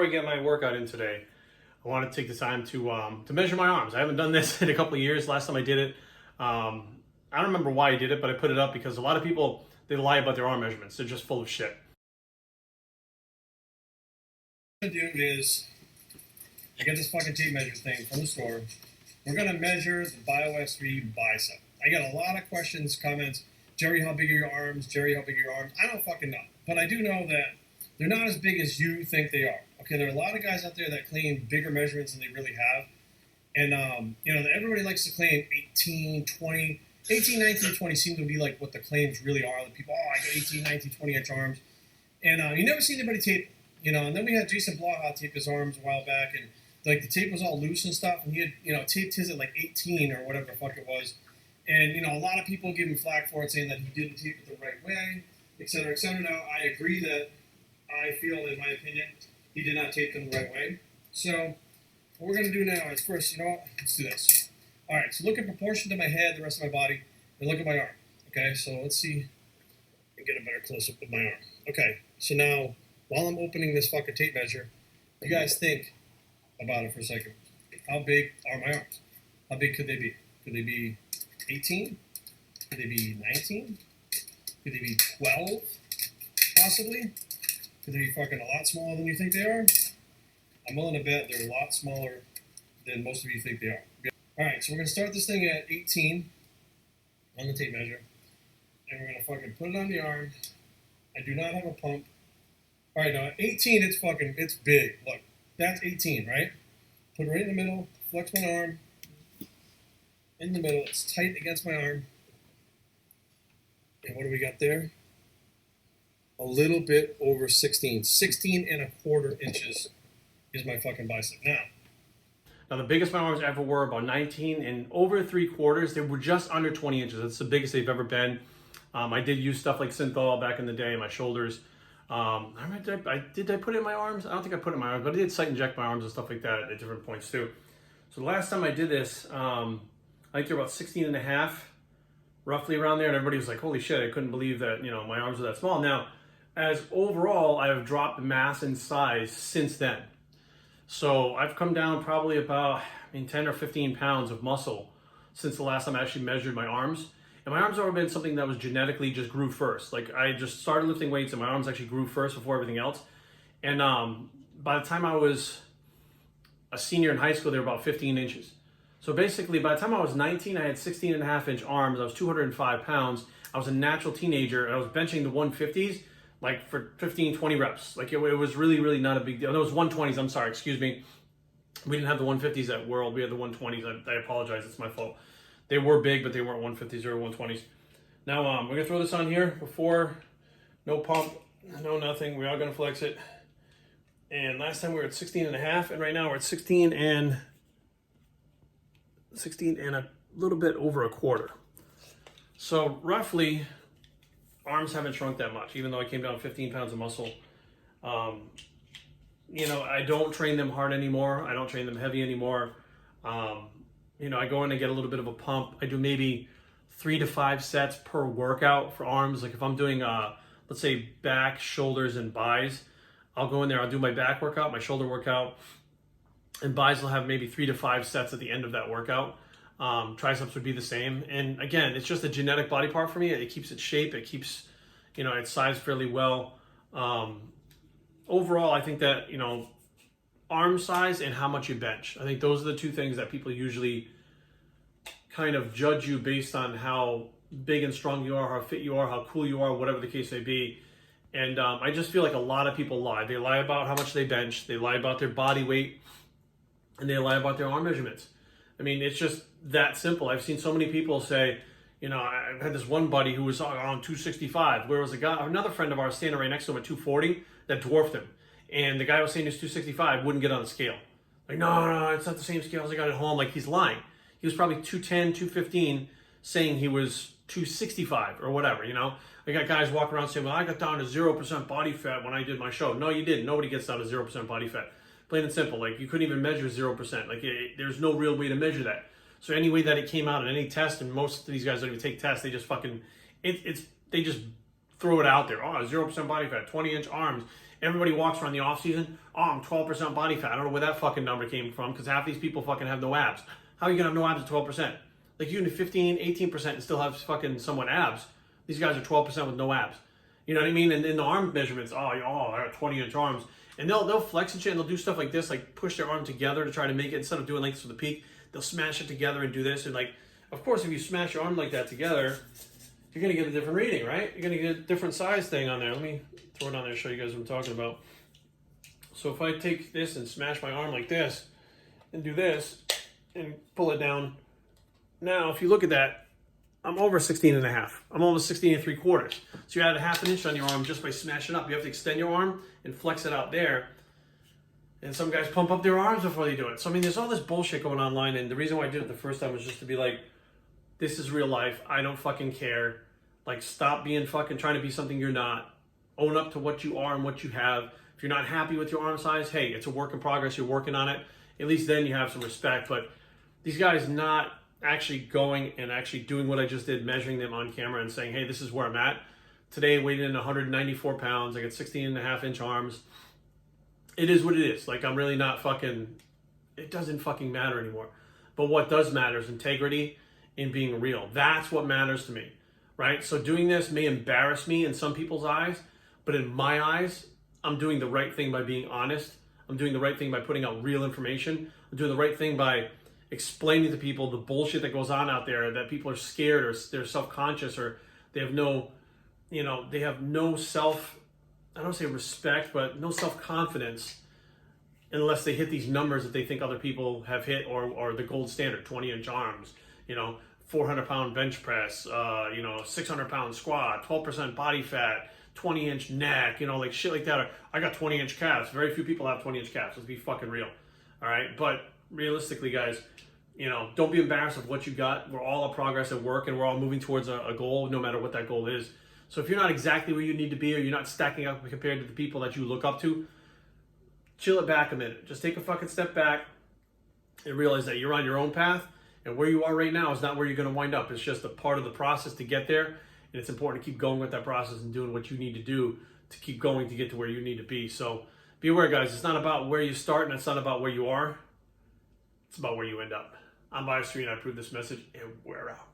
I get my workout in today, I want to take the time to measure my arms. I haven't done this in a couple of years. Last time I did it, I don't remember why I did it, but I put it up because a lot of people, they lie about their arm measurements. They're just full of shit. What I'm gonna do is I get this fucking tape measure thing from the store. We're gonna measure the BioS3 bicep. I got a lot of questions, comments. Jerry, how big are your arms? Jerry, how big are your arms? I don't fucking know. But I do know that they're not as big as you think they are. Okay, there are a lot of guys out there that claim bigger measurements than they really have. And, everybody likes to claim 18, 20. 18, 19, 20 seem to be like what the claims really are. The people, I got 18, 19, 20 inch arms. And you never see anybody tape, and then we had Jason Blaha tape his arms a while back, and like the tape was all loose and stuff, and he had, taped his at like 18 or whatever the fuck it was. And, a lot of people give him flack for it, saying that he didn't tape it the right way, et cetera, et cetera. Now, I agree that I feel, in my opinion, he did not tape them the right way. So, what we're going to do now is first, let's do this. All right, so look at proportion to my head, the rest of my body, and look at my arm. Okay, so let's see and get a better close-up of my arm. Okay, so now, while I'm opening this fucking tape measure, you guys think about it for a second. How big are my arms? How big could they be? Could they be 18? Could they be 19? Could they be 12? Possibly? Could they be fucking a lot smaller than you think they are? I'm willing to bet they're a lot smaller than most of you think they are. Alright, so we're going to start this thing at 18 on the tape measure. And we're going to fucking put it on the arm. I do not have a pump. Alright, now at 18, it's big. Look, that's 18, right? Put it right in the middle, flex my arm. In the middle, it's tight against my arm. And what do we got there? A little bit over 16. 16 and a quarter inches is my fucking bicep. Now the biggest my arms ever were about 19 and over 3/4. They were just under 20 inches. That's the biggest they've ever been. I did use stuff like Synthol back in the day in my shoulders. Did I put it in my arms? I don't think I put it in my arms, but I did site inject my arms and stuff like that at different points too. So the last time I did this, I think they're about 16 and a half, roughly around there. And everybody was like, holy shit, I couldn't believe that, my arms are that small. Now, as overall, I have dropped mass and size since then. So I've come down probably about 10 or 15 pounds of muscle since the last time I actually measured my arms. And my arms have always been something that was genetically just grew first. Like I just started lifting weights and my arms actually grew first before everything else. And by the time I was a senior in high school, they were about 15 inches. So basically by the time I was 19, I had 16 and a half inch arms. I was 205 pounds. I was a natural teenager and I was benching the 150s like for 15, 20 reps. Like it was really, really not a big deal. Those 120s, I'm sorry, excuse me. We didn't have the 150s at World. We had the 120s. I apologize, it's my fault. They were big, but they weren't 150s or 120s. Now, we're gonna throw this on here before, no pump, no nothing. We are gonna flex it. And last time we were at 16 and a half, and right now we're at 16 and a little bit over a quarter. So roughly, arms haven't shrunk that much, even though I came down 15 pounds of muscle. I don't train them hard anymore. I don't train them heavy anymore. I go in and get a little bit of a pump. I do maybe 3 to 5 sets per workout for arms. Like if I'm doing, let's say back, shoulders, and buys, I'll go in there, I'll do my back workout, my shoulder workout, and buys will have maybe 3 to 5 sets at the end of that workout. Triceps would be the same. And again, it's just a genetic body part for me. It keeps its shape. It keeps, its size fairly well. Overall, I think that, arm size and how much you bench. I think those are the two things that people usually kind of judge you based on how big and strong you are, how fit you are, how cool you are, whatever the case may be. And I just feel like a lot of people lie. They lie about how much they bench. They lie about their body weight. And they lie about their arm measurements. It's just that simple. I've seen so many people say, I've had this one buddy who was around 265, where was another friend of ours standing right next to him at 240 that dwarfed him. And the guy was saying he's 265, wouldn't get on the scale. Like, no, it's not the same scale as I got at home. Like, he's lying. He was probably 210, 215, saying he was 265 or whatever, I got guys walking around saying, well, I got down to 0% body fat when I did my show. No, you didn't. Nobody gets down to 0% body fat. Plain and simple. Like, you couldn't even measure 0%. Like, there's no real way to measure that. So any way that it came out in any test, and most of these guys don't even take tests, they just fucking, they just throw it out there. Oh, 0% body fat, 20-inch arms. Everybody walks around the off season. Oh, I'm 12% body fat. I don't know where that fucking number came from because half these people fucking have no abs. How are you gonna have no abs at 12%? Like you can do 15, 18% and still have fucking somewhat abs. These guys are 12% with no abs. You know what I mean? And in the arm measurements, I got 20-inch arms. And they'll flex and shit and they'll do stuff like this, like push their arm together to try to make it, instead of doing like this with the peak, they'll smash it together and do this. And like, of course, if you smash your arm like that together, you're gonna get a different reading, right? You're gonna get a different size thing on there. Let me throw it on there and show you guys what I'm talking about. So if I take this and smash my arm like this and do this and pull it down, now if you look at that, I'm over 16 and a half. I'm almost 16 and 3/4. So you add a half an inch on your arm just by smashing up. You have to extend your arm and flex it out there. And some guys pump up their arms before they do it. So I mean, there's all this bullshit going online. And the reason why I did it the first time was just to be like, this is real life. I don't fucking care. Like, stop being fucking trying to be something you're not. Own up to what you are and what you have. If you're not happy with your arm size, hey, it's a work in progress. You're working on it. At least then you have some respect. But these guys not actually going and actually doing what I just did, measuring them on camera and saying, hey, this is where I'm at. Today, I weighed in 194 pounds. I got 16 and a half inch arms. It is what it is. Like, I'm really not fucking, it doesn't fucking matter anymore. But what does matter is integrity and being real. That's what matters to me, right? So doing this may embarrass me in some people's eyes, but in my eyes, I'm doing the right thing by being honest. I'm doing the right thing by putting out real information. I'm doing the right thing by explaining to people the bullshit that goes on out there, that people are scared or they're self-conscious or they have no, they have no I don't say respect, but no self-confidence unless they hit these numbers that they think other people have hit or the gold standard, 20-inch arms, 400-pound bench press, 600-pound squat, 12% body fat, 20-inch neck, like shit like that. Or, I got 20-inch calves. Very few people have 20-inch calves. Let's be fucking real. All right. But realistically, guys, don't be embarrassed of what you got. We're all a progress at work and we're all moving towards a goal, no matter what that goal is. So if you're not exactly where you need to be or you're not stacking up compared to the people that you look up to, chill it back a minute. Just take a fucking step back and realize that you're on your own path and where you are right now is not where you're going to wind up. It's just a part of the process to get there. And it's important to keep going with that process and doing what you need to do to keep going to get to where you need to be. So be aware, guys. It's not about where you start and it's not about where you are. It's about where you end up. I'm Bios3 and I approve this message and we're out.